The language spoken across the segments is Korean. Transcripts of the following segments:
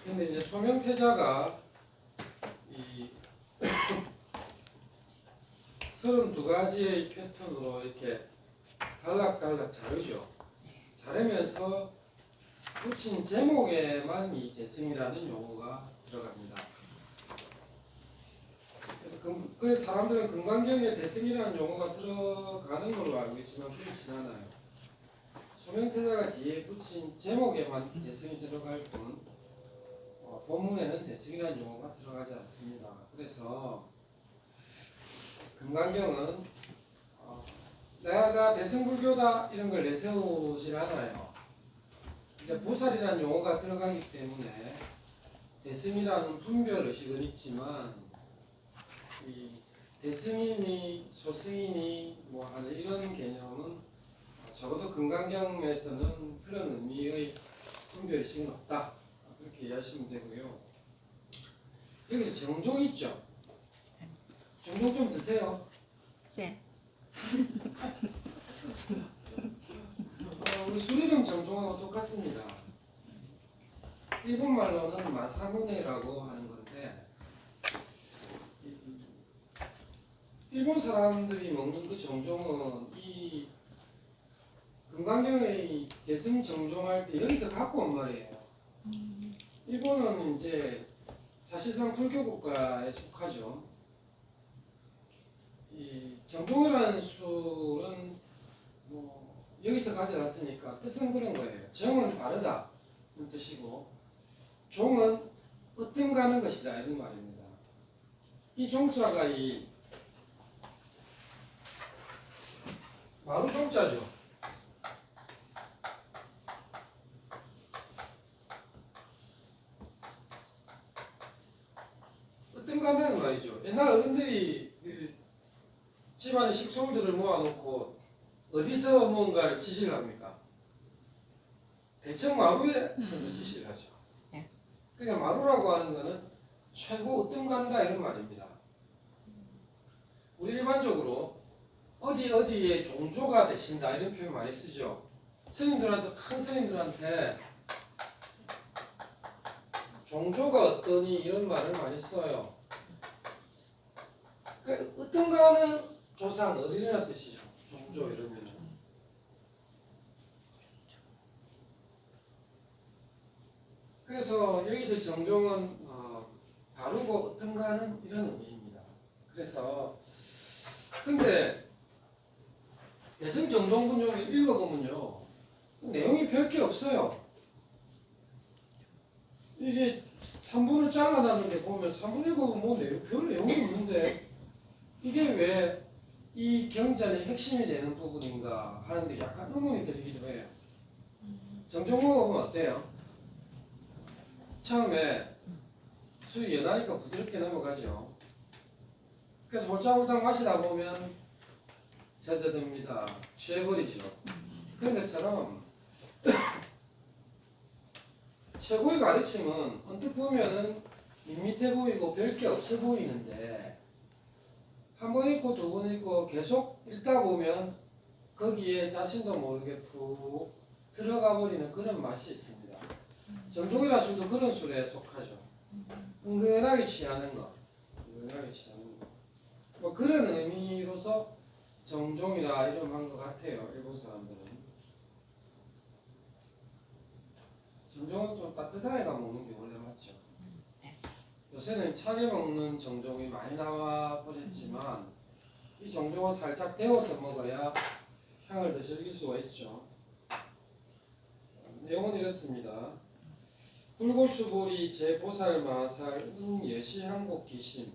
근데 이제 소명태자가 이 32가지의 패턴으로 이렇게 달락달락 자르죠. 자르면서 붙인 제목에만 이 대승이라는 용어가 들어갑니다. 그래서 사람들은 금강경에 대승이라는 용어가 들어가는 걸로 알고 있지만 그렇진 않아요. 소명태자가 뒤에 붙인 제목에만 대승이 들어갈 뿐 본문에는 대승이라는 용어가 들어가지 않습니다. 그래서 금강경은 내가 대승불교다 이런 걸 내세우질 않아요. 이제 보살이라는 용어가 들어가기 때문에 대승이라는 분별 의식은 있지만 이 대승이니 소승이니 뭐 하는 이런 개념은 적어도 금강경에서는 그런 의미의 분별 의식은 없다. 그렇게 이해하시면 되고요. 여기서 정종 있죠? 정종 좀 드세요. 네. 우리 수리령 정종하고 똑같습니다. 일본 말로는 마사무네라고 하는 건데 일본 사람들이 먹는 그 정종은 이 금강경의 대승 정종할 때 여기서 갖고 온 말이에요. 일본은 이제 사실상 불교 국가에 속하죠. 이 정종이라는 술은 뭐 여기서 가져갔으니까 뜻은 그런 거예요. 정은 바르다 는 뜻이고 종은 으뜸가는 것이다 이런 말입니다. 이 종자가 이 마루 종자죠. 으뜸가는 말이죠. 옛날 어른들이 집안에 식솔들을 모아놓고 어디서 뭔가를 지시를 합니까? 대청 마루에 서서 지시를 하죠. 그러니까 마루라고 하는 것은 최고 으뜸간다 이런 말입니다. 우리 일반적으로 어디에 종조가 되신다 이런 표현 많이 쓰죠. 스님들한테 큰 스님들한테 종조가 어떠니 이런 말을 많이 써요. 그러니까 으뜸가는 조상 어린이라는 뜻이죠. 종조 이러면. 그래서 여기서 정종은 바르고 으뜸가는 이런 의미입니다. 그래서 근데 대승 정종분용을 읽어보면요 내용이 별 게 없어요. 이게 3분을 잘라놨는데 보면 3분 읽어보면 뭐 별 내용이 없는데 이게 왜 이 경전의 핵심이 되는 부분인가 하는데 약간 의문이 들기도 해요. 정종호가 보면 어때요? 처음에 술이 연하니까 부드럽게 넘어가죠. 그래서 홀짝홀짝 마시다 보면 젖어듭니다. 취해버리죠. 그런 것처럼 최고의 가르침은 언뜻 보면은 밋밋해 보이고 별게 없어 보이는데 한 번 읽고 두 번 읽고 계속 읽다 보면 거기에 자신도 모르게 푹 들어가 버리는 그런 맛이 있습니다. 정종이라 술도 그런 술에 속하죠. 은근하게 취하는 것, 은근하게 취하는 것. 뭐 그런 의미로서 정종이라 이름한 것 같아요. 일본 사람들은. 정종은 좀 따뜻한 애가 먹는 게 원래 맞죠. 요새는 차게 먹는 정종이 많이 나와 버렸지만 이 정종은 살짝 데워서 먹어야 향을 더 즐길 수가 있죠. 내용은 이렇습니다. 불고수보리 제보살마살 예시한곡기심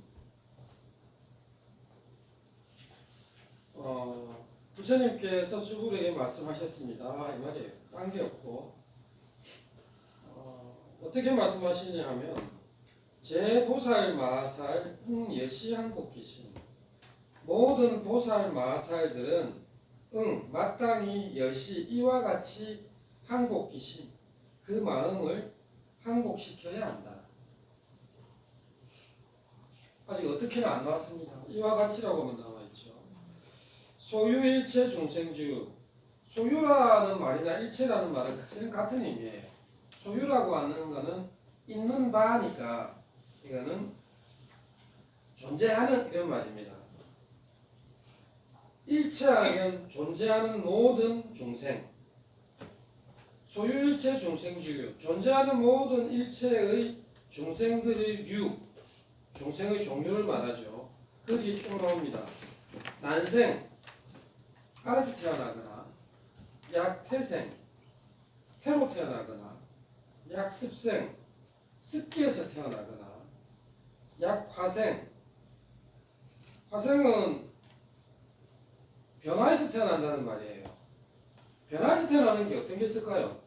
부처님께서 수불에게 말씀하셨습니다. 이 말이에요. 딴 게 없고 어떻게 말씀하시냐 하면 제보살마살 예시한곡기심 모든 보살 마살들은 마땅히 여시 이와 같이 한곡기심 그 마음을 한곡시켜야 한다. 아직 어떻게는 안 나왔습니다. 이와 같이라고만 나와 있죠. 소유일체 중생주 소유라는 말이나 일체라는 말은 사실은 같은 의미예요. 소유라고 하는 것은 있는 바니까 이거는 존재하는 이런 말입니다. 일체하면 존재하는 모든 중생, 소유일체 중생진류, 존재하는 모든 일체의 중생들의 류, 중생의 종류를 말하죠. 그게 쭉 나옵니다. 난생, 알아서 태어나거나, 약태생, 태로 태어나거나, 약습생, 습기에서 태어나거나, 약화생, 화생은 변화에서 태어난다는 말이에요. 변화에서 태어나는 게 어떤 게 있을까요?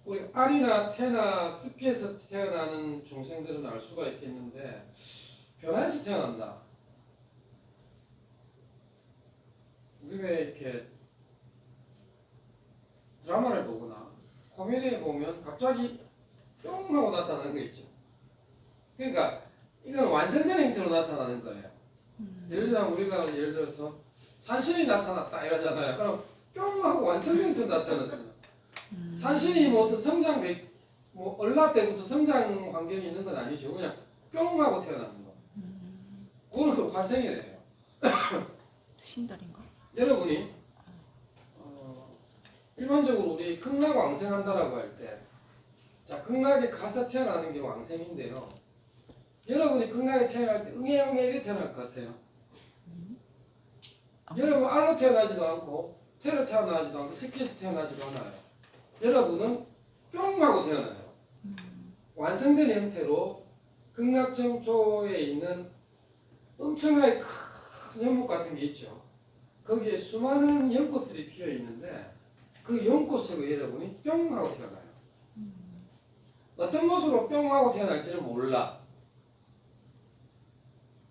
우리 알이나 태나 습기에서 태어나는 중생들은 알 수가 있겠는데 변화에서 태어난다. 우리가 이렇게 드라마를 보거나 코미디에 보면 갑자기 뿅 하고 나타나는 거 있죠. 그러니까 이건 완성된 형태로 나타나는 거예요. 예를 들어 우리가 예를 들어서 산신이 나타났다 이러잖아요. 그럼 뿅 하고 완성된 형태로 나타나잖아요. 산신이 뭐 어떤 성장 뭐 얼라 때부터 성장 환경이 있는 건 아니죠. 그냥 뿅 하고 태어나는 거. 그거는 화생이래요. 신달인가? 여러분이 일반적으로 우리 극락 왕생한다라고 할 때, 자 극락에 가서 태어나는 게 왕생인데요. 여러분이 극락에 태어날 때 응애응애 이렇게 태어날 것 같아요. 여러분 알로 태어나지도 않고 태로 태어나지도 않고 습기에서 태어나지도 않아요. 여러분은 뿅 하고 태어나요. 완성된 형태로 극락정토에 있는 엄청나게 큰 연못 같은 게 있죠. 거기에 수많은 연꽃들이 피어 있는데 그 연꽃으로 여러분이 뿅 하고 태어나요. 어떤 모습으로 뿅 하고 태어날지는 몰라.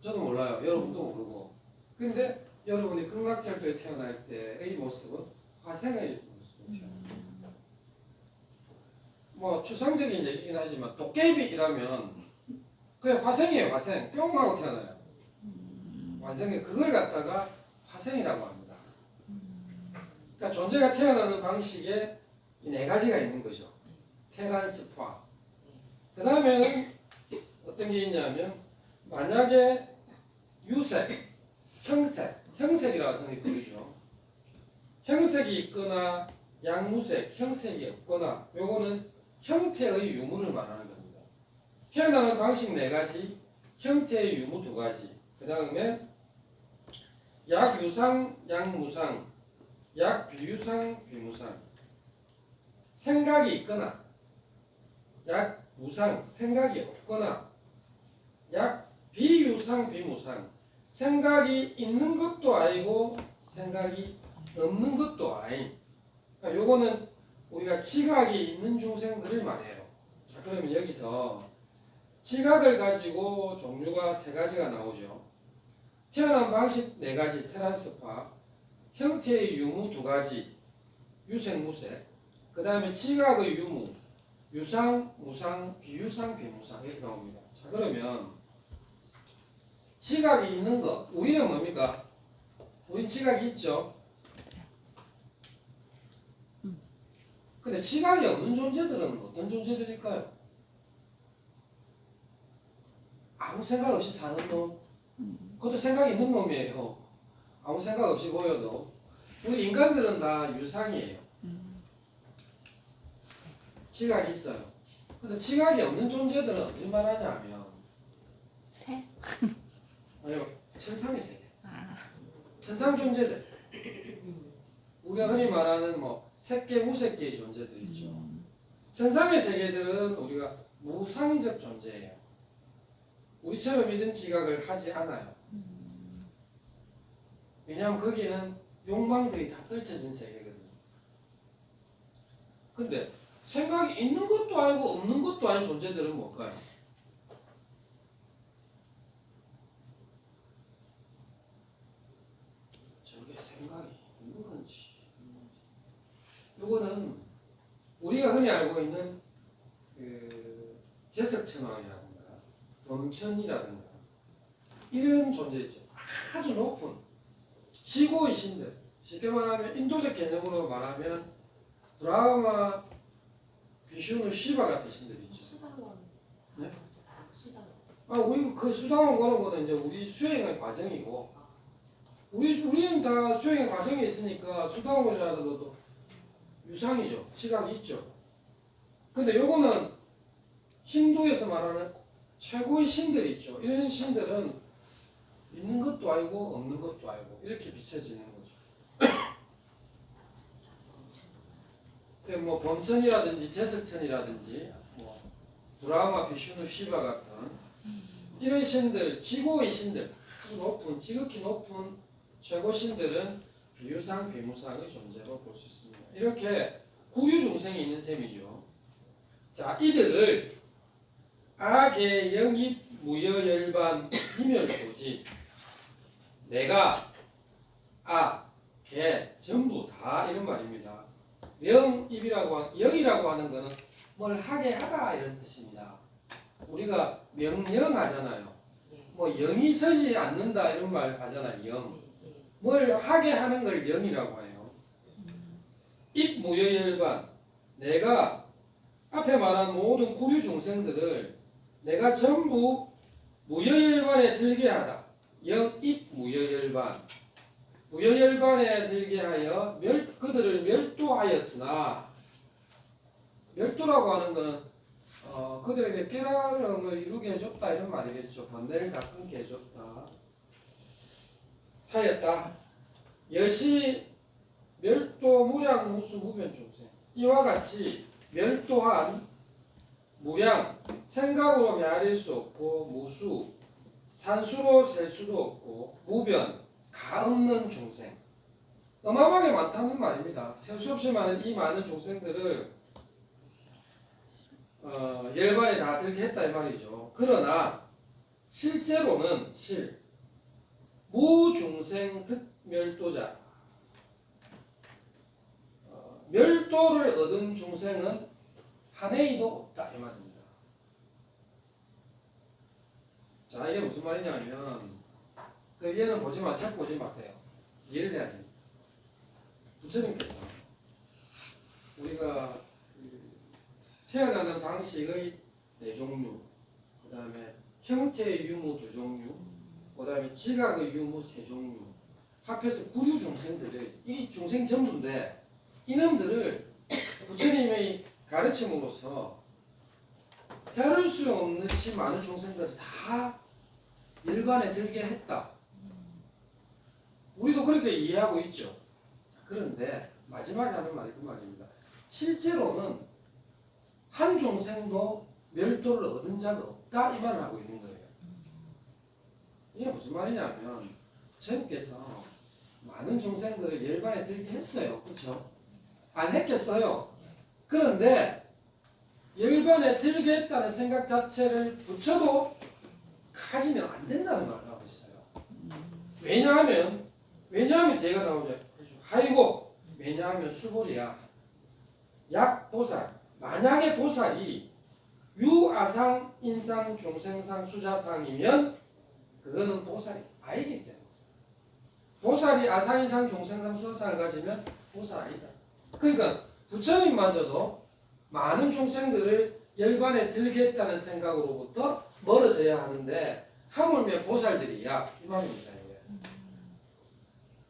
저도 몰라요. 여러분도 모르고. 근데 여러분이 극락정토에 태어날 때의 모습은 화생의 모습으로 태어나요. 뭐 추상적인 얘기긴 하지만 도깨비라면 그냥 화생이에요. 화생. 뿅 하고 태어나요. 완성이 그걸 갖다가 화생이라고 합니다. 그러니까 존재가 태어나는 방식에 이 네 가지가 있는 거죠. 테란스파. 그 다음에는 어떤 게 있냐면 만약에 유색, 형색, 형색이라고 흔히 부르죠. 형색이 있거나 양무색, 형색이 없거나 요거는 형태의 유무를 말하는 겁니다. 태어나는 방식 네 가지, 형태의 유무 두 가지. 그 다음에 약유상, 약무상, 약비유상, 비무상. 생각이 있거나 약무상, 생각이 없거나 약비유상, 비무상. 생각이 있는 것도 아니고 생각이 없는 것도 아닌. 그러니까 요거는 우리가 지각이 있는 중생들을 말해요. 자, 그러면 여기서 지각을 가지고 종류가 세 가지가 나오죠. 태어난 방식 네 가지, 테란스파, 형태의 유무 두 가지, 유색, 무색, 그 다음에 지각의 유무, 유상, 무상, 비유상, 비무상 이렇게 나옵니다. 자, 그러면 지각이 있는 것, 우리는 뭡니까? 우린 지각이 있죠. 근데 지각이 없는 존재들은 어떤 존재들일까요? 아무 생각 없이 사는 놈. 그것도 생각이 있는 놈이에요. 아무 생각 없이 보여도. 우리 인간들은 다 유상이에요. 지각이 있어요. 근데 지각이 없는 존재들은 어떤 말 하냐면 새? 아니요, 천상의 세계. 아. 천상 존재들. 우리가 흔히 말하는 뭐 색계, 무색계의 존재들 있죠. 천상의 세계들은 우리가 무상적 존재예요. 우리처럼 이런 지각을 하지 않아요. 왜냐하면 거기는 욕망들이 다 떨쳐진 세계거든요. 근데 생각이 있는 것도 아니고 없는 것도 아닌 존재들은 뭘까요? 저게 생각이 있는 건지. 요거는 우리가 흔히 알고 있는 그 제석천왕이라든가 원천이라든가 이런 존재죠. 아주 높은 지고의 신들. 쉽게 말하면 인도적 개념으로 말하면 브라마, 비슈누 시바 같은 신들이 있죠. 수당원. 네? 수당원. 우리 그 수당원 거는 거는 이제 우리 수행의 과정이고, 우리는 다 수행의 과정에 있으니까 수당원이라도 유상이죠. 지각이 있죠. 근데 요거는 힌두에서 말하는 최고의 신들이 있죠. 이런 신들은 있는 것도 아니고 없는 것도 아니고 이렇게 비춰지는 거죠. 뭐 범천이라든지 제석천이라든지 뭐 브라마, 비슈누, 시바 같은 이런 신들, 지고의 신들, 아주 높은, 지극히 높은 최고 신들은 비유상, 비무상의 존재로 볼 수 있습니다. 이렇게 구류 중생이 있는 셈이죠. 자, 이들을 악의 영입, 무여열반, 이멸도지, 내가, 개, 전부 다 이런 말입니다. 영이라고 하는 것은 뭘 하게 하다 이런 뜻입니다. 우리가 명령하잖아요. 예. 뭐 영이 서지 않는다 이런 말 하잖아요. 영. 예. 뭘 하게 하는 걸 영이라고 해요. 입무여열반, 내가 앞에 말한 모든 구류 중생들을 내가 전부 무여열반에 들게 하다. 영입무여열반, 무여열반에 들게 하여 그들을 멸도하였으나, 멸도라고 하는 것은 그들에게 깨달음을 이루게 해줬다 이런 말이겠죠. 번뇌를 다 끊게 해줬다 하였다. 여시 멸도 무량 무수 무변 중생, 이와 같이 멸도한 무량, 생각으로 헤아릴 수 없고, 무수, 산수로 셀 수도 없고, 무변, 가 없는 중생, 어마어마하게 많다는 말입니다. 셀 수 없이 많은 이 많은 중생들을 열반에 다 들게 했다 이 말이죠. 그러나 실제로는 무중생 득멸도자, 멸도를 얻은 중생은 한 해이도 없다 이 말입니다. 자, 이게 무슨 말이냐면, 얘는 자꾸 보지 마세요. 이해를 해야 됩니다. 부처님께서 우리가 태어나는 방식의 네 종류, 그 다음에 형태의 유무 두 종류, 그 다음에 지각의 유무 세 종류, 합해서 구류 중생들을, 이 중생 전부인데 이놈들을 부처님의 가르침으로서 헤아릴 수 없는 많은 중생들을 다 열반에 들게 했다. 우리도 그렇게 이해하고 있죠. 그런데 마지막에 하는 말이 그 말입니다. 실제로는 한 중생도 멸도를 얻은 자가 없다 이 말을 하고 있는 거예요. 이게 무슨 말이냐면, 부처님께서 많은 중생들을 열반에 들게 했어요. 그렇죠? 안 했겠어요. 그런데 열반에 들게 했다는 생각 자체를 부처도 가지면 안 된다는 말을 하고 있어요. 왜냐하면 뒤에가 나오죠. 아이고, 왜냐하면 수보리야. 약보살, 만약에 보살이 유아상, 인상, 중생상, 수자상이면 그거는 보살이 아니기 때문에, 보살이 아상, 인상, 중생상, 수자상을 가지면 보살 아니다. 그러니까 부처님마저도 많은 중생들을 열반에 들게 했다는 생각으로부터 멀어져야 하는데 하물며 보살들이야 이 말입니다.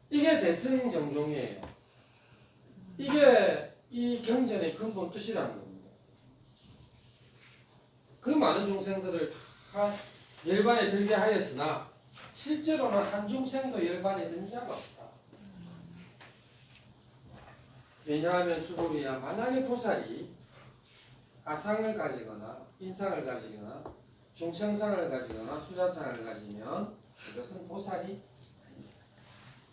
이게 대승정종이에요. 이게 이 경전의 근본 뜻이라는 겁니다. 그 많은 중생들을 다 열반에 들게 하였으나 실제로는 한 중생도 열반에 든 자가 없다. 왜냐하면 수고리야, 만약에 보살이 아상을 가지거나 인상을 가지거나 중생상을 가지거나 수자상을 가지면 그것은 보살이 아닙니다.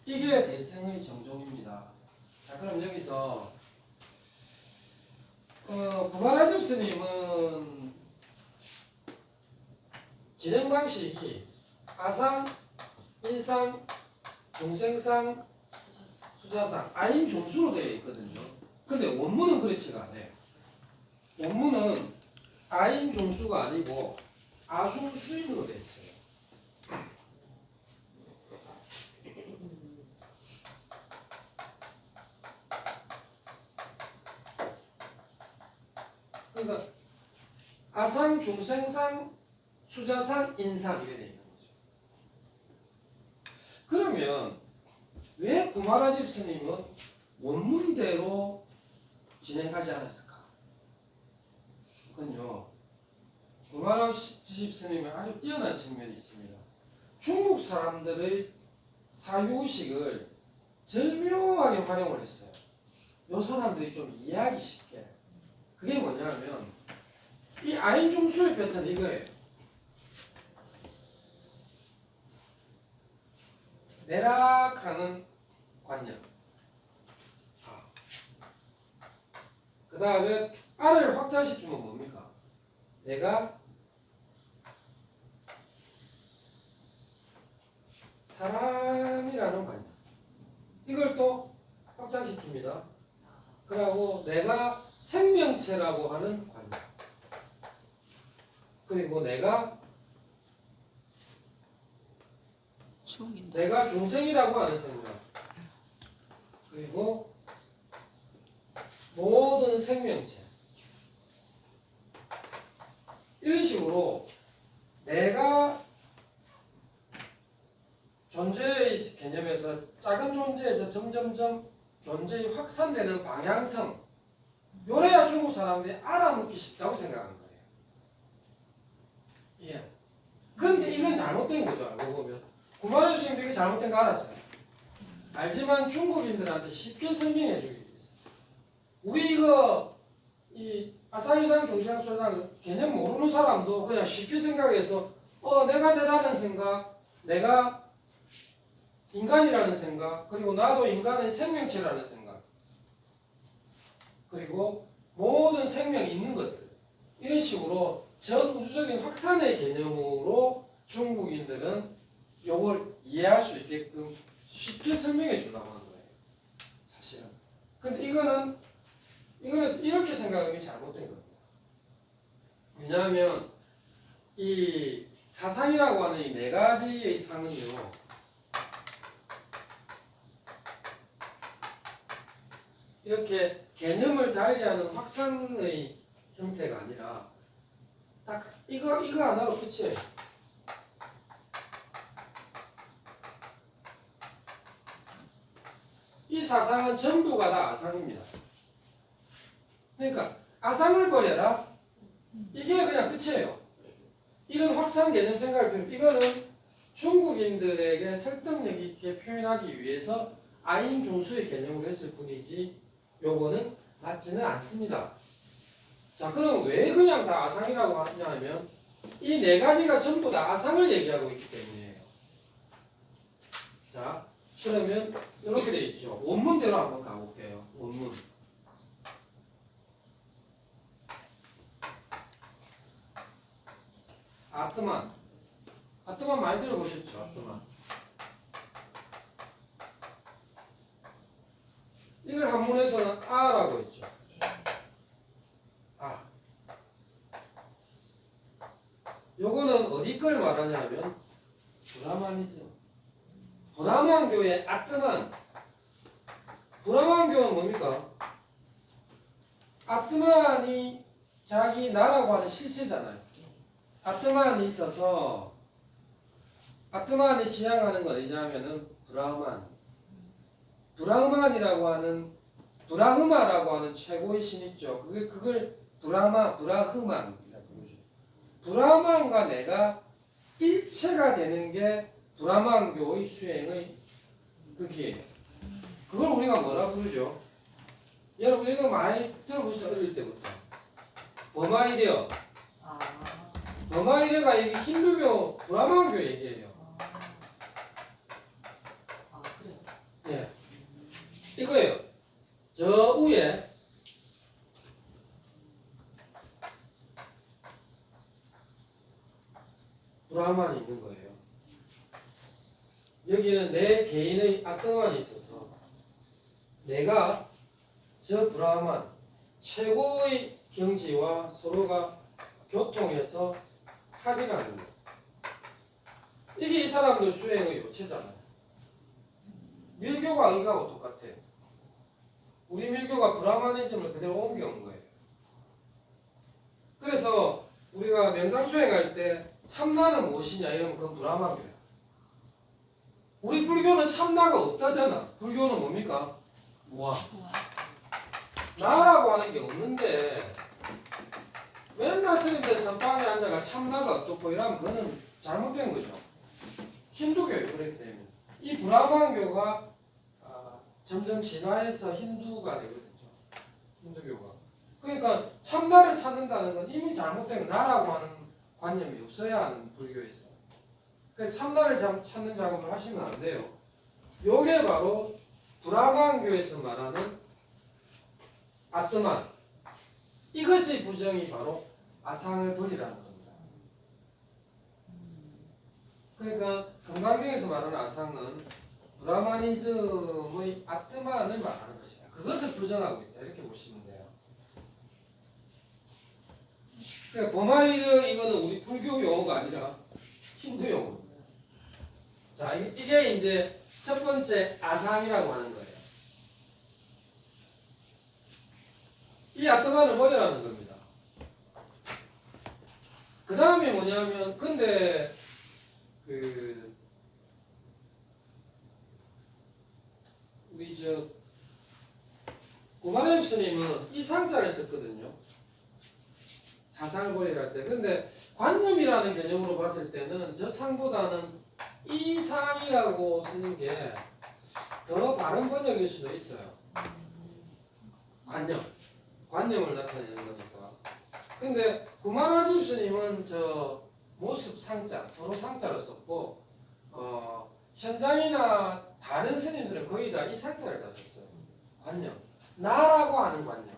이게 대승의 정종입니다. 자, 그럼 여기서 구바라집 스님은 진행 방식이 아상, 인상, 중생상, 수자상, 아인 중수로 되어 있거든요. 근데 원문은 그렇지가 않아요. 원문은 아인 중수가 아니고 아중수인으로 되어 있어요. 아상, 중생상, 수자상, 인상 이렇게 돼 있는 거죠. 그러면 왜 구마라집 스님은 원문대로 진행하지 않았을까? 그건요, 구마라집 스님은 아주 뛰어난 측면이 있습니다. 중국 사람들의 사유식을 절묘하게 활용을 했어요. 요 사람들이 좀 이해하기 쉽게. 그게 뭐냐면 이 아인중수의 패턴 이거예요. 내락하는 관념. 그 다음에 알을 확장시키면 뭡니까? 내가 사람이라는 관념. 이걸 또 확장시킵니다. 그리고 내가 생명체라고 하는 관념. 그리고 내가 중생이라고 하는 생명. 그리고 모든 생명체. 이런 식으로 내가 존재의 개념에서 작은 존재에서 점점점 존재의 확산되는 방향성. 요래야 중국 사람들이 알아먹기 쉽다고 생각하는 거예요. 예. 근데 이건 잘못된 거죠. 알고 보면. 구마라집 스님도 이게 잘못된 거 알았어요. 알지만 중국인들한테 쉽게 설명해 주기 위해서. 우리 이거 이 아상이상 중시상 수상 개념 모르는 사람도 그냥 쉽게 생각해서 내가 내라는 생각, 내가 인간이라는 생각, 그리고 나도 인간의 생명체라는 생각, 그리고 모든 생명이 있는 것들 이런 식으로 전 우주적인 확산의 개념으로 중국인들은 이걸 이해할 수 있게끔 쉽게 설명해 주려고 하는 거예요. 사실은. 근데 이거는 이렇게 생각하면 잘못된 겁니다. 왜냐하면 이 사상이라고 하는 이 네 가지의 상은요, 이렇게 개념을 달리하는 확산의 형태가 아니라 딱 이거 하나로 끝이에요. 이 사상은 전부가 다 아상입니다. 그러니까 아상을 버려라. 이게 그냥 끝이에요. 이런 확산 개념 생각을 필요. 이거는 중국인들에게 설득력 있게 표현하기 위해서 아인 중수의 개념을 했을 뿐이지 요거는 맞지는 않습니다. 자, 그럼 왜 그냥 다 아상이라고 하냐 하면 이 네 가지가 전부 다 아상을 얘기하고 있기 때문이에요. 자, 그러면 이렇게 돼 있죠. 원문대로 한번 가볼게요. 원문. 아트만 많이 들어보셨죠? 아트만. 이걸 한문에서는 아라고 했죠. 아. 요거는 어디 걸 말하냐면 브라만이죠. 브라만교의 아트만. 브라만교는 뭡니까? 아트만이 자기 나라고 하는 실체잖아요. 아트만이 있어서 아트만이 지향하는 건 어디냐면은 브라만. 브라흐만이라고 하는 브라흐마라고 하는 최고의 신 있죠. 그걸 브라흐만이라고 그러죠. 브라만과 내가 일체가 되는 게 브라만교의 수행의 극이에요. 그걸 우리가 뭐라 부르죠? 여러분 이거 많이 들어보셨죠? 어릴 때부터. 버마이데어. 버마이데어가 이게 힌두교, 브라만교 얘기예요. 예. 이거예요. 저 위에 브라만이 있는 거예요. 여기는 내 개인의 아트만이 있어서 내가 저 브라만 최고의 경지와 서로가 교통해서 합의하는 거예요. 이게 이 사람들 수행의 요체잖아요. 밀교가 이거하고 똑같아요. 우리 밀교가 브라마니즘을 그대로 옮겨온 거예요. 그래서 우리가 명상 수행할 때 참나는 무엇이냐 이러면 그건 브라만교야. 우리 불교는 참나가 없다잖아. 불교는 뭡니까? 무아. 우와. 나라고 하는 게 없는데 맨날 스님들 선방에 앉아가 참나가 어떻고 이러면 그거는 잘못된 거죠. 힌두교예요. 그렇기 때문에 이 브라만교가 점점 진화해서 힌두가 되거든요. 힌두교가. 그러니까 참나를 찾는다는 건 이미 잘못된 나라고 하는 관념이 없어야 하는 불교에서. 그래서 참나를 찾는 작업을 하시면 안 돼요. 요게 바로 브라만교에서 말하는 아트만. 이것의 부정이 바로 아상을 버리라는 겁니다. 그러니까 금강경에서 말하는 아상은 브라마니즘의 아트만을 말하는 것이다. 그것을 부정하고 있다. 이렇게 보시면 돼요. 그러니까 버마이드 이거는 우리 불교 용어가 아니라 힌두 용어입니다. 자, 이게 이제 첫 번째 아상이라고 하는 거예요. 이 아트만을 버리라는 겁니다. 그 다음에 뭐냐면 근데 우리 고마레 스님은 이 상자를 썼거든요. 사상을 버리라 할 때. 근데 관념이라는 개념으로 봤을 때는 저 상보다는 이 상이라고 쓰는 게 더 바른 번역일 수도 있어요. 관념을 나타내는 거니까. 근데 구마라집 스님은 저 모습 상자, 서로 상자를 썼고 현장이나 다른 스님들은 거의 다 이 상자를 다 썼어요. 관념. 나라고 하는 관념.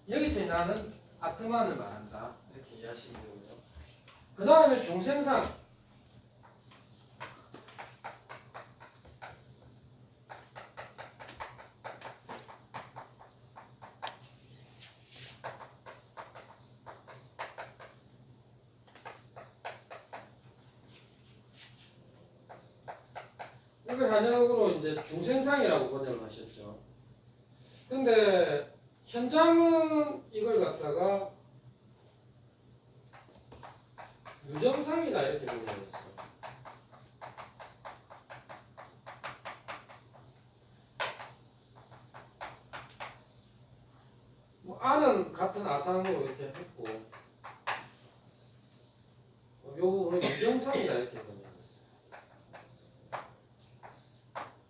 여기서 나는 아트만을 말한다. 이렇게 이해하시면 되고요. 그 다음에 중생상. 이걸 한역으로 이제 중생상이라고 번역을 하셨죠. 근데 현장은 이걸 갖다가 유정상이다 이렇게 번역했어요. 뭐 아는 같은 아상으로 이렇게 했고 요 부분은 유정상이다 이렇게 번역했어요.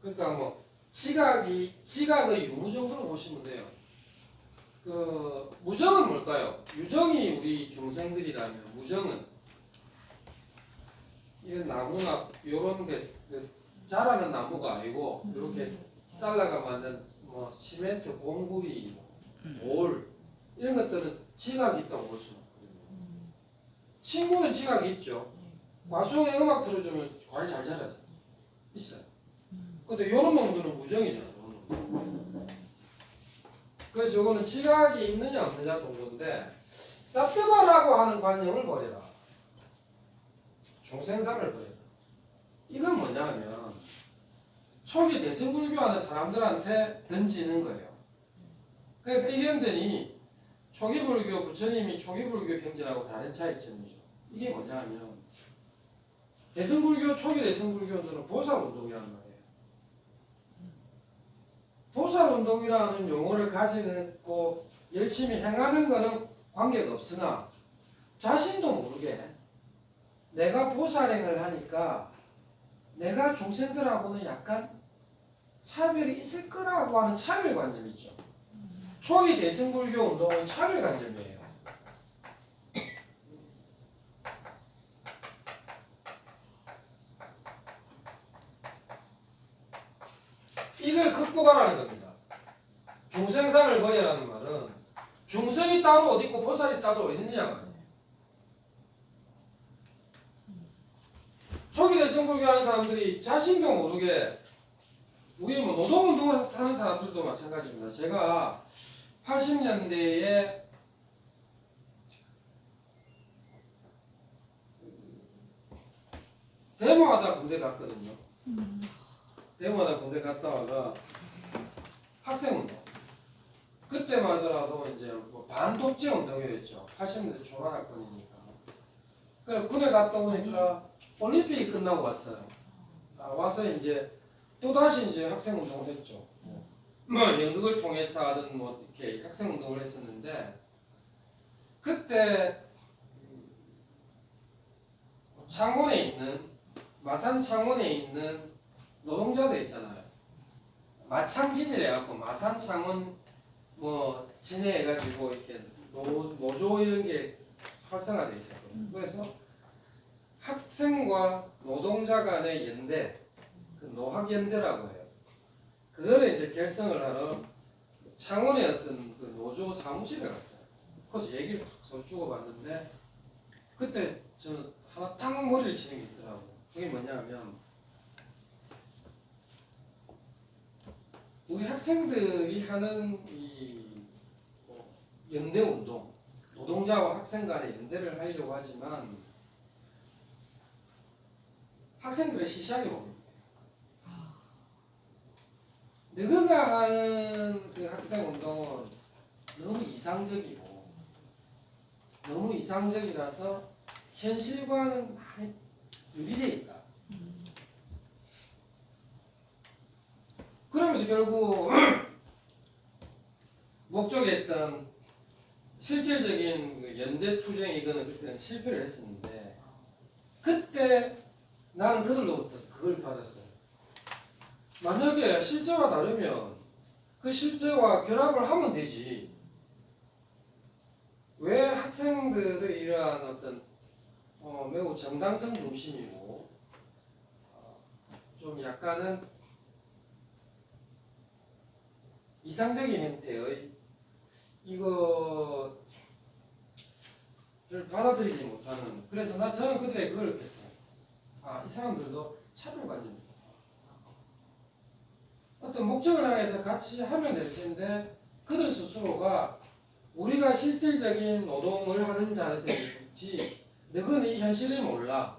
그러니까 뭐 지각의 유무 정도로 보시면 돼요. 그 무정은 뭘까요? 유정이 우리 중생들이라면 무정은 이런 나무나 이런 게 자라는 나무가 아니고 이렇게 잘라가 만든 뭐 시멘트, 공구리, 돌 이런 것들은 지각이 있다고 볼 수는 없거든요. 친구는 지각이 있죠. 과수원에 음악 틀어주면 과일 잘 자라죠. 있어요. 근데 이런 놈들은 무정이잖아요. 그래서 이거는 지각이 있느냐 없느냐 정도인데 사뜨바라고 하는 관념을 버려라. 중생상을 버려라. 이건 뭐냐면 초기 대승불교하는 사람들한테 던지는 거예요. 그러니까 이 경전이 초기 불교 부처님이 초기 불교 경전하고 다른 차이점이죠. 이게 뭐냐면 대승불교 초기 대승불교들은 보살운동이라는 말이에요. 보살운동이라는 용어를 가지고 열심히 행하는 것은 관계가 없으나 자신도 모르게 내가 보살행을 하니까 내가 중생들하고는 약간 차별이 있을 거라고 하는 차별관념이죠. 초기 대승불교 운동은 차별관념이에요. 이걸 극복하라는 겁니다. 중생상을 버리라는 말은 중생이 따로 어디 있고 보살이 따로 어디 있느냐 말이에요. 초기 대승불교 하는 사람들이 자신도 모르게 우리 뭐 노동운동을 하는 사람들도 마찬가지입니다. 제가 80년대에 데모하다 군대 갔거든요. 데모하다 군대 갔다 와가 학생운동. 그때만 하더라도 이제 뭐 반독재 운동이었죠. 80년대 초반학번이니까. 그래 군에 갔다 오니까 올림픽이 끝나고 왔어요. 와서 이제 또 다시 이제 학생 운동을 했죠. 뭐 연극을 통해서 하든 뭐 이렇게 학생 운동을 했었는데 그때 창원에 있는 마산 창원에 있는 노동자들 있잖아요. 마창진이래 갖고 마산 창원 뭐 진해해가지고 이렇게 노조 이런 게 활성화돼 있었거든요. 그래서 학생과 노동자 간의 연대, 그 노학연대라고 해요. 그거를 이제 결성을 하러 창원의 어떤 그 노조 사무실에 갔어요. 그래서 얘기를 탁 주고받는데 그때 저는 하나 탁 머리를 치는 게 있더라고요. 그게 뭐냐면 우리 학생들이 하는 이뭐 연대 운동, 노동자와 학생 간의 연대를 하려고 하지만 학생들의 시시하게 봅니다. 너희가 하는 그 학생 운동은 너무 이상적이라서 현실과는 많이 유리돼 있다. 그러면서 결국 목적했던 실질적인 그 연대 투쟁 이거는 그때는 실패를 했었는데 그때 나는 그들로부터 그걸 받았어요. 만약에 실제와 다르면 그 실제와 결합을 하면 되지. 왜 학생들의 이러한 어떤 매우 정당성 중심이고 좀 약간은 이상적인 형태의 이거를 받아들이지 못하는 그래서 저는 그들의 그걸 느꼈어요. 이 사람들도 차별관념이 어떤 목적을 향해서 같이 하면 될 텐데 그들 스스로가 우리가 실질적인 노동을 하는 자들이지 너는 이 현실을 몰라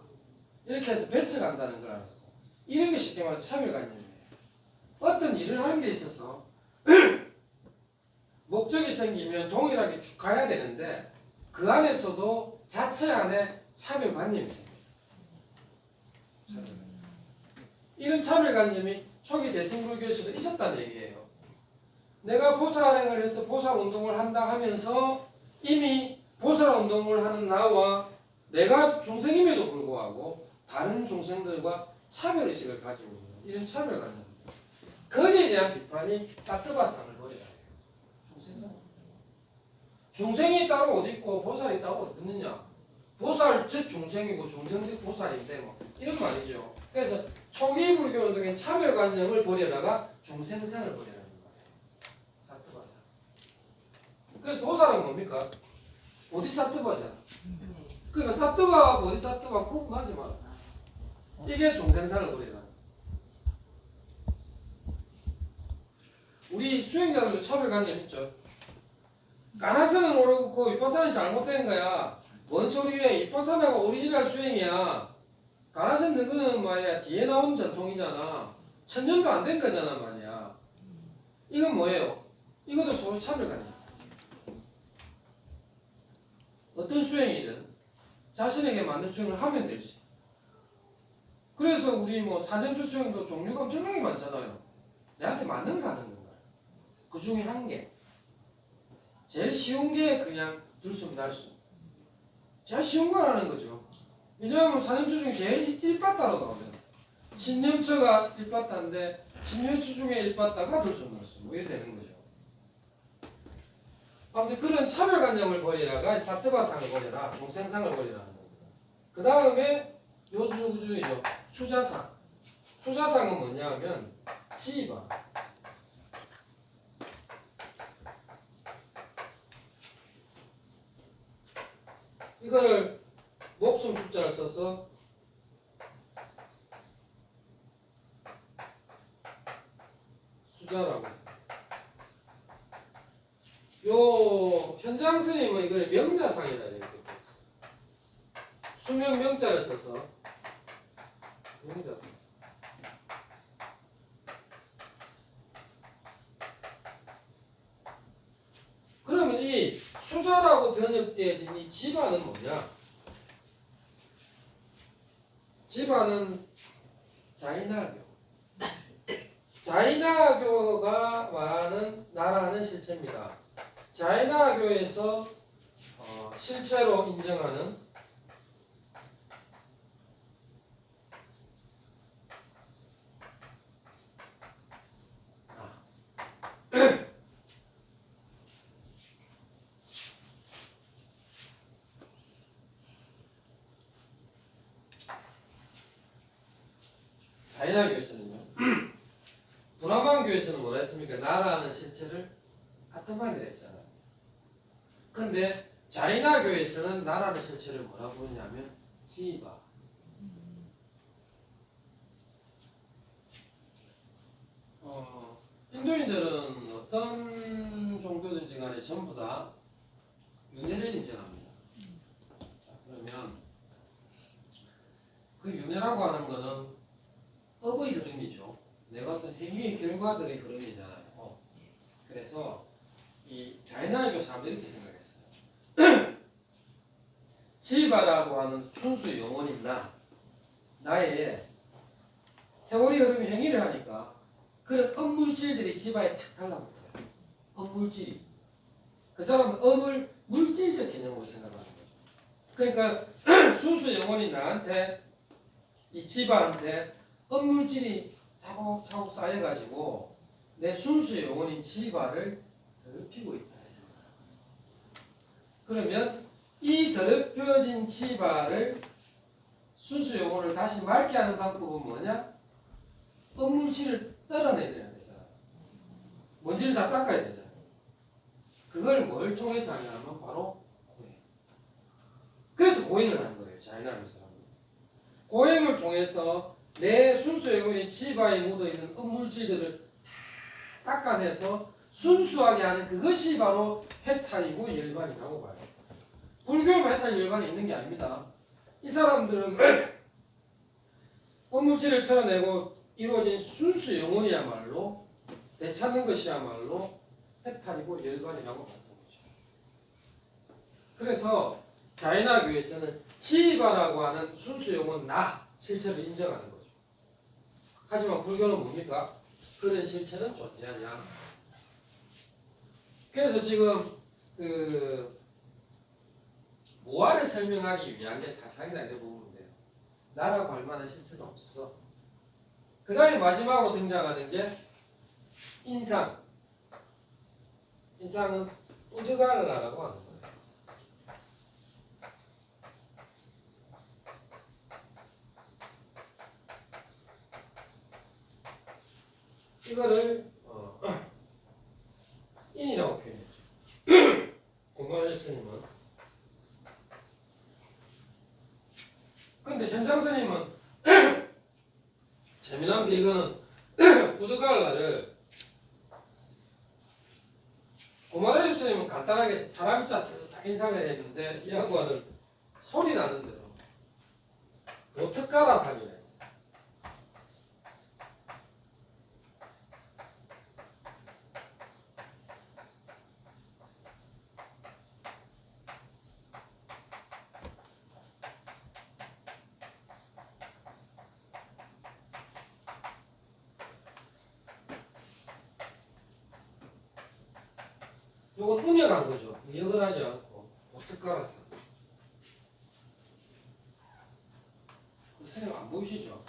이렇게 해서 배척한다는 걸 알았어. 이런 게 쉽게 말해서 차별관념이에요. 어떤 일을 하는 데 있어서 목적이 생기면 동일하게 쭉 가야 되는데 그 안에서도 자체 안에 차별관념이 생겨요. 이런 차별관념이 초기 대승불교에서도 있었다는 얘기예요. 내가 보살행을 해서 보살운동을 한다 하면서 이미 보살운동을 하는 나와 내가 중생임에도 불구하고 다른 중생들과 차별의식을 가지고 있는 이런 차별관념. 거기에 대한 비판이 사뜨바상을 버려야 해요. 중생상. 중생이 따로 어디 있고 보살이 따로 어디 있느냐. 보살 즉 중생이고 중생 즉 보살인데 뭐 이런 말이죠. 그래서 초기 불교 운동의 차별관념을 버려다가 중생상을 버려라는 거예요. 사뜨바상. 그래서 보살은 뭡니까? 보디사뜨바잖아. 그러니까 사뜨바와 보디사뜨바 구분하지 마라. 이게 중생상을 버리라. 우리 수행자들도 차별관념 있죠. 가나스는 옳고 윗바사는 잘못된 거야. 뭔 소리야? 윗바사나가 오리지널 수행이야. 가나스 너는 말이야 뒤에 나온 전통이잖아. 1000년도 안 된 거잖아 말이야. 이건 뭐예요? 이것도 서로 차별관념. 어떤 수행이든 자신에게 맞는 수행을 하면 되지. 그래서 우리 뭐 사전주 수행도 종류가 엄청나게 많잖아요. 내한테 맞는 거 하는 건가? 그 중에 한 개. 제일 쉬운 게 그냥 들숨 날숨. 제일 쉬운 거라는 거죠. 왜냐하면 사전주 중에 제일 일바따로 나오잖아. 신념처가 일바따인데 신념처 중에 일바따가 들숨 날숨. 뭐 이래 되는 거죠. 아무튼 그런 차별관념을 버리다가 사뜨바상을 버려라. 중생상을 버리라는 겁니다. 그 다음에 요수구준이죠. 수자상. 수자상은 뭐냐 하면 지바. 이거를 목숨 숫자를 써서 수자라고. 요 현장 스님은 이걸 명자상이다 이렇게. 수명 명자를 써서 명자상. 그러면 이 수자라고 번역되어진 이 지바는 뭐냐? 집안은 자이나교. 자이나교가 말하는 나라는 실체입니다. 자이나교에서 실체로 인정하는 자이나교에서는요. 브라만교에서는 뭐라 했습니까? 나라는 실체를 아트만이라 했잖아요. 근데 자이나교에서는 나라는 실체를 뭐라고 부르냐면 지바. 인도인들은 어떤 종교든지 간에 전부 다 윤회를 인정합니다. 자, 그러면 그 윤회라고 하는 거는 업의 흐름이죠. 내가 어떤 행위의 결과들의 흐름이잖아요. 그래서 이 자이나교 사람들이 이렇게 생각했어요. 지바라고 하는 순수 영혼인 나의 세월이 흐름이 행위를 하니까 그런 업물질들이 지바에 탁 달라붙어요. 업물질이. 그 사람은 업을 물질적 개념으로 생각하는 거죠. 그러니까 순수 영혼인 나한테 이 지바한테 업물질이 차곡차곡 쌓여가지고 내 순수 영혼인 지바를 더럽히고 있다. 그러면 이 더럽혀진 지바를 순수 영혼을 다시 맑게 하는 방법은 뭐냐? 업물질을 떨어내야 되잖아요. 먼지를 다 닦아야 되잖아요. 그걸 뭘 통해서 하냐면 바로 고행. 그래서 고행을 하는 거예요. 자이나교 사람은. 고행을 통해서 내 순수 영혼인 지바에 묻어있는 업물질들을 닦아내서 순수하게 하는 그것이 바로 해탈이고 열반이라고 봐요. 불교에만 해탈 열반이 있는 게 아닙니다. 이 사람들은 업물질을 털어내고 이루어진 순수 영혼이야말로 되찾는 것이야말로 해탈이고 열반이라고 봤던 거죠. 그래서 자이나교에서는 지바라고 하는 순수 영혼 나 실체를 인정하는 거죠. 하지만 불교는 뭡니까? 그런 실체는 존재하지 않아. 그래서 지금 무아를 설명하기 위한 게 사상이다 이렇게 보면 돼요. 나라고 할 만한 실체는 없어. 그 다음에 마지막으로 등장하는 게 인상. 인상은 우드갈라라고 하는 거예요. 이거를 인이라고 표현했죠. 공간일 스님은. 근데 현장 스님은 재미난 게 이거는 우드갈라를 고마레 스님은 간단하게 사람자 써서 딱 인상을 했는데 이 양반은 소리 나는 대로 보트가라상이라 했어요. 이건 음역한 거죠. 의역을 하지 않고 보트가라상. 그 스님 안 보이시죠?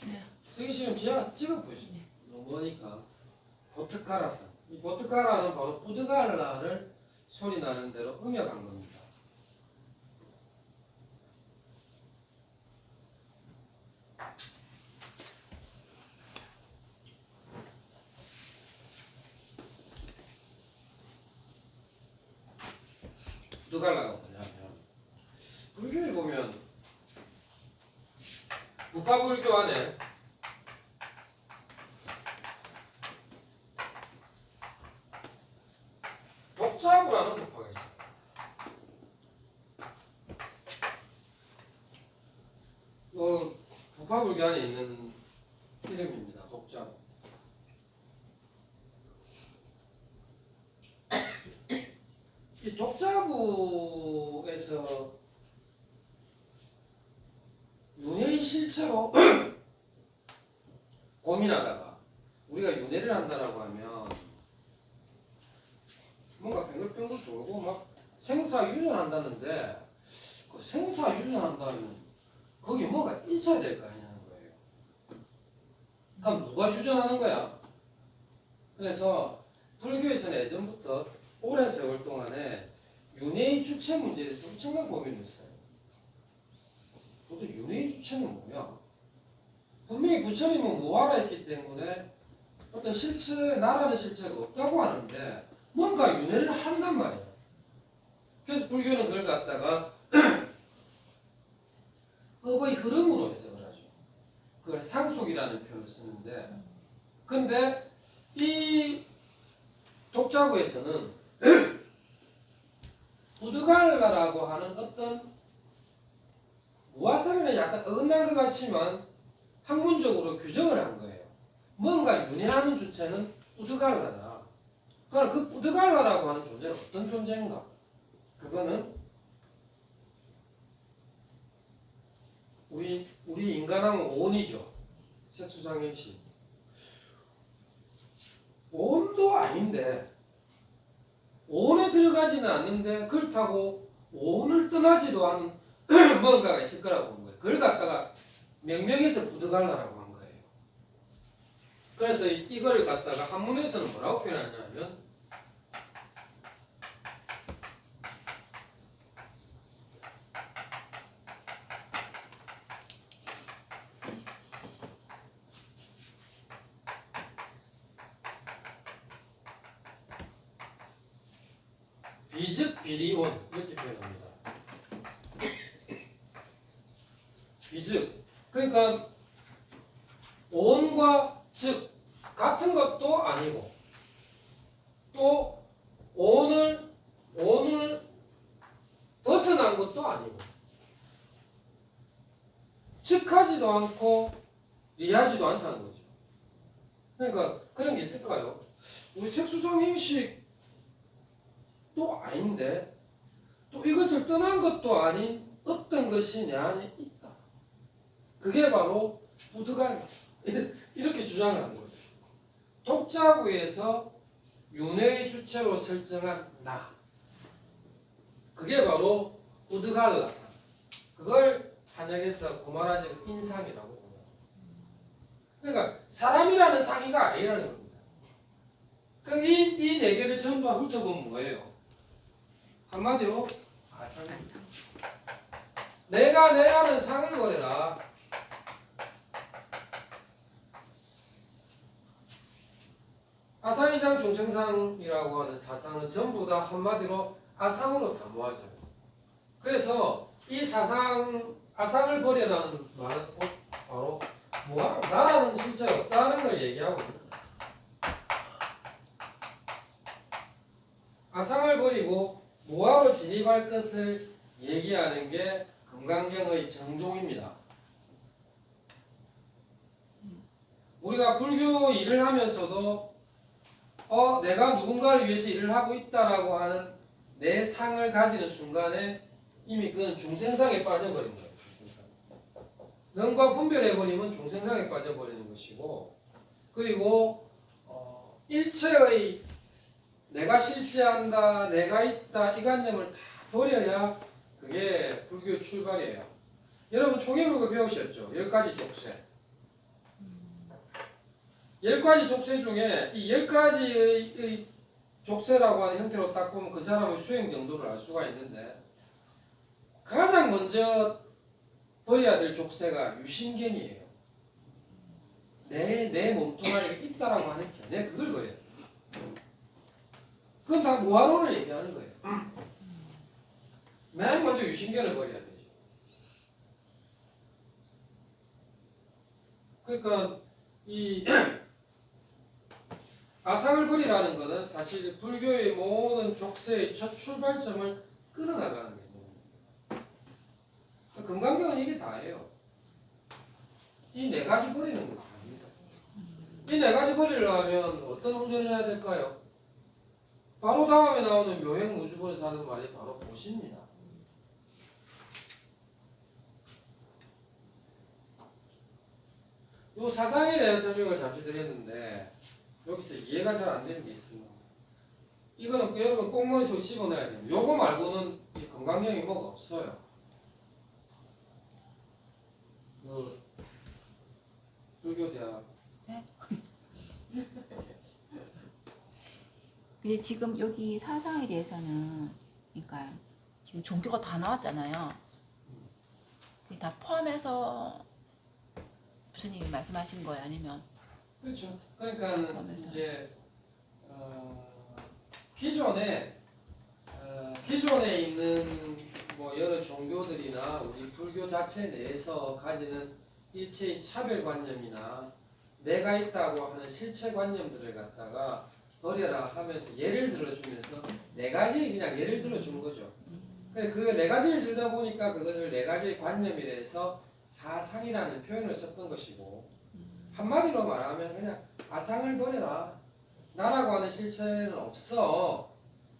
네. 쓰기시면 지하 찍어 보시죠. 네. 너무 머니까 보트가라상. 이 보트가라는 바로 우드갈라를 소리 나는 대로 음역한 겁니다. 우드갈라가 뭐냐면 불교에 보면 부파불교 안에 독자부라는 부파가 있어요. 부파불교 안에 있는 이름입니다. 독자부. 이 독자부에서 윤회의 실체로 고민하다가 우리가 윤회를 한다라고 하면 뭔가 뱅글뱅글 돌고 막 생사유전한다는데 그 생사유전한다면 거기 뭐가 있어야 될 거 아니냐는 거예요. 그럼 누가 유전하는 거야? 그래서 불교에서는 예전부터 오랜 세월 동안에 윤회의 주체 문제에 대해서 엄청난 고민을 했어요. 도대체 윤회의 주체는 뭐야? 분명히 부처님은 무아라 했기 때문에 어떤 실체, 나라는 실체가 없다고 하는데 뭔가 윤회를 한단 말이에요. 그래서 불교는 그걸 갖다가 업의 흐름으로 해석을 하죠. 그걸 상속이라는 표현을 쓰는데 근데 이 독자부에서는 우드갈라라고 하는 어떤 무아상에는 약간 어긋난 것 같지만 학문적으로 규정을 한 거예요. 뭔가 윤회하는 주체는 우드갈라다. 그럼 그 우드갈라라고 하는 존재는 어떤 존재인가? 그거는 우리 인간하면 오온이죠. 색수상행시. 오온도 아닌데 오온에 들어가지는 않는데 그렇다고 오온을 떠나지도 않은 뭔가가 있을 거라고 본 거예요. 그걸 갖다가 명명해서 부드갈라라고 한 거예요. 그래서 이거를 갖다가 한문에서는 뭐라고 표현하냐면 비즉 비리온 이렇게 표현합니다. 비즉 그러니까 온과 즉 같은 것도 아니고 또 온을 벗어난 것도 아니고 즉하지도 않고 리하지도 않다는 거죠. 그러니까 그런 게 있을까요? 우리 색수상 행식도 아닌데 또 이것을 떠난 것도 아닌 어떤 것이 내 안에 있다. 그게 바로 부드갈라. 이렇게 주장을 하는 거죠. 독자부에서 윤회의 주체로 설정한 나. 그게 바로 부드갈라상. 그걸 한역에서 구마라지는 인상이라고 봅니다. 그러니까 사람이라는 상이가 아니라는 겁니다. 그러니까 이 네 개를 전부 훑어보면 뭐예요? 한마디로 아상입니다. 내가 내라는 상을 버려라. 아상이상 중생상이라고 하는 사상은 전부 다 한마디로 아상으로 다 모아져요. 그래서 이 아상을 버려라는 말은 바로 나라는 실제 없다는 걸 얘기하고 있습니다. 아상을 버리고 무아로 진입할 것을 얘기하는 게 금강경의 정종입니다. 우리가 불교 일을 하면서도 내가 누군가를 위해서 일을 하고 있다라고 하는 내 상을 가지는 순간에 이미 그건 중생상에 빠져버린 거예요. 능과 분별해버리면 중생상에 빠져버리는 것이고 그리고 일체의 내가 실체한다, 내가 있다 이 관념을 다 버려야 그게 불교 출발이에요. 여러분 초계불교 배우셨죠? 10가지 족쇄. 10가지 족쇄 중에 이 10가지의 족쇄라고 하는 형태로 딱 보면 그 사람의 수행 정도를 알 수가 있는데 가장 먼저 버려야 될 족쇄가 유신견이에요. 내 몸뚱아리가 있다라고 하는 견해 그걸 버려야 돼요. 그건 다 무아로를 얘기하는 거예요. 맨 먼저 유신견을 버려야 되죠. 그러니까 이 아상을 버리라는 것은 사실 불교의 모든 족쇄의 첫 출발점을 끌어나가는 거예요. 금강경은 이게 다예요. 이 네 가지 버리는 거 아닙니다. 이 네 가지 버리려면 어떤 훈련을 해야 될까요? 바로 다음에 나오는 묘행무주본에서 하는 말이 바로 보십니다. 요 사상에 대한 설명을 잠시 드렸는데 여기서 이해가 잘 안 되는 게 있습니다. 이거는 그 여러분 꼭 머릿속에 집어넣어야 됩니다. 요거 말고는 이 건강형이 뭐가 없어요. 그 불교대학 근데 지금 여기 사상에 대해서는 그러니까 지금 종교가 다 나왔잖아요. 그게 다 포함해서 부처님이 말씀하신 거예요? 아니면 그렇죠. 그러니까 그러면서. 이제 기존에 기존에 있는 뭐 여러 종교들이나 우리 불교 자체 내에서 가지는 일체의 차별관념이나 내가 있다고 하는 실체관념들을 갖다가 버려라 하면서 예를 들어주면서 네 가지 그냥 예를 들어주는 거죠. 근데 그 네 가지를 들다 보니까 그것을 네 가지의 관념이라서 사상이라는 표현을 썼던 것이고 한마디로 말하면 그냥 아상을 버려라. 나라고 하는 실체는 없어.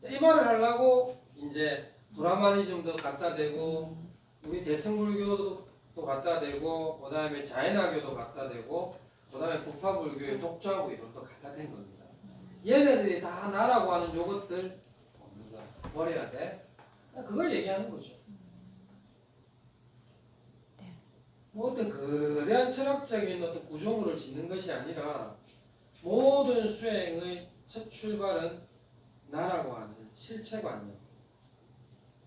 이 말을 하려고 이제 브라마니즘도 갖다 대고 우리 대승불교도 갖다 대고 그다음에 자연화교도 갖다 대고 그다음에 부파불교의 독자고 이것도 갖다 댄 겁니다. 얘네들이 다 나라고 하는 요것들 없는 거야. 버려야 돼. 그걸 얘기하는 거죠. 뭐 어떤 거대한 철학적인 어떤 구조물을 짓는 것이 아니라 모든 수행의 첫 출발은 나라고 하는 실체관념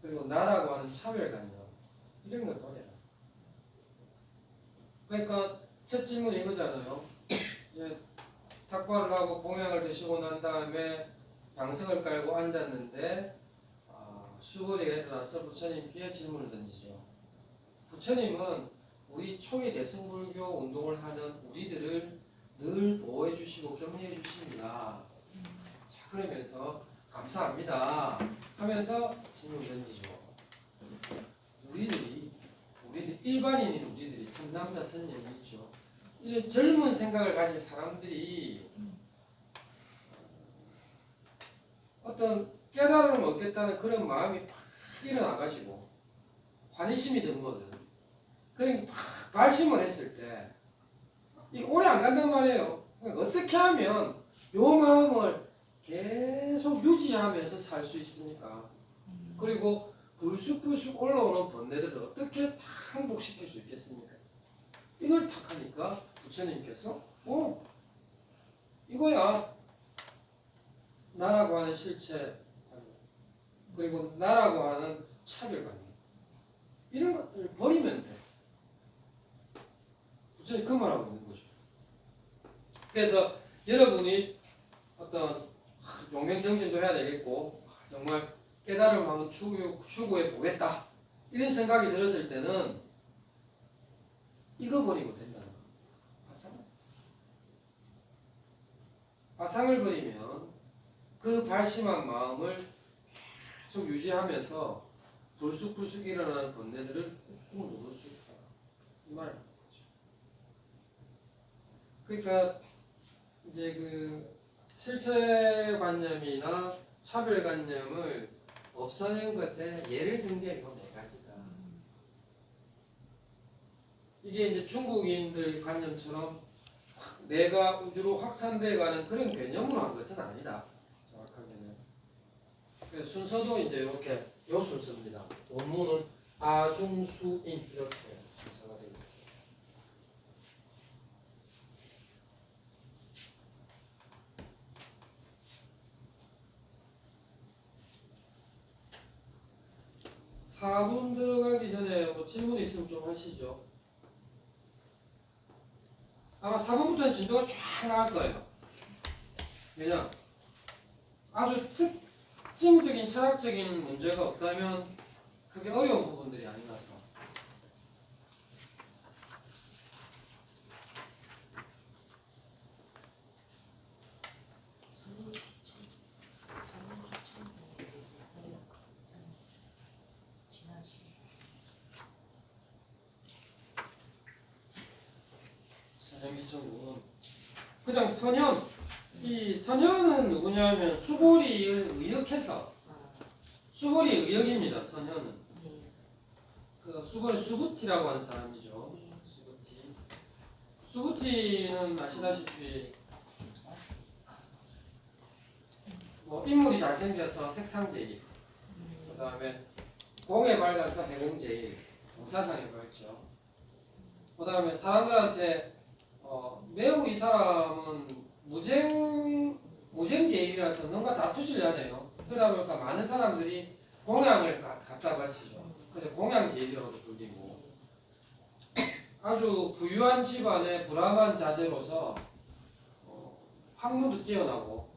그리고 나라고 하는 차별관념 이런 걸 버려라. 그러니까 첫 질문 이거잖아요. 이제 탁발을 하고 봉양을 드시고 난 다음에 방석을 깔고 앉았는데 수고리가 일어나서 부처님께 질문을 던지죠. 부처님은 우리 초기 대승불교 운동을 하는 우리들을 늘 보호해 주시고 격려해 주십니다. 자, 그러면서 감사합니다 하면서 질문 던지죠. 우리들 일반인인 우리들이 선남자 선녀이 있죠. 이런 젊은 생각을 가진 사람들이 어떤 깨달음을 얻겠다는 그런 마음이 팍 일어나가지고 환희심이 든 거든. 그러니까 팍 발심을 했을 때 이게 오래 안 간단 말이에요. 그러니까 어떻게 하면 요 마음을 계속 유지하면서 살 수 있습니까? 그리고 불쑥불쑥 올라오는 번뇌들을 어떻게 다 항복시킬 수 있겠습니까? 이걸 탁 하니까 부처님께서 이거야 나라고 하는 실체 그리고 나라고 하는 차별관념 이런 것들을 버리면 돼. 부처님 그 말하고 있는 거죠. 그래서 여러분이 어떤 용맹정진도 해야 되겠고 정말 깨달음을 한번 추구해 보겠다 이런 생각이 들었을 때는 이거 버리면 된다는 거예요. 아상을 버리면 그 발심한 마음을 계속 유지하면서 불쑥불쑥 일어나는 번뇌들을 꾹꾹 누를 수 있다. 이 말을 하는 거죠. 그러니까 이제 그 실체관념이나 차별관념을 없어낸 것에 예를 든 게 이 네 가지다. 이게 이제 중국인들 관념처럼 내가 우주로 확산돼 가는 그런 개념으로 한 것은 아니다. 정확하게는. 그래서 순서도 이제 이렇게 요 순서입니다. 원문은 아중수인 이렇게 순서가 되어 있습니다. 사분 들어가기 전에 뭐 질문 있으면 좀 하시죠. 아마 4분부터는 진도가 쫙 나갈 거예요. 왜냐? 아주 특징적인 철학적인 문제가 없다면 그게 어려운 부분들이 아니라서. 선현기천군 그냥 선현 이 선현은 누구냐면 수보리를 의역해서 수보리 의역입니다. 선현은 그 수보리 수부티라고 하는 사람이죠. 수부티 수부티는 아시다시피 뭐 인물이 잘생겨서 색상제일, 그 다음에 공에 밝아서 해공제일, 공사상에 밝죠. 그 다음에 사람들한테 매우 이 사람은 무쟁제일이라서 뭔가 다투질 않아요. 그러다 보니까 많은 사람들이 공양을 갖다 바치죠. 근데 공양제일이라고 불리고 아주 부유한 집안의 불암한 자제로서 학문도 뛰어나고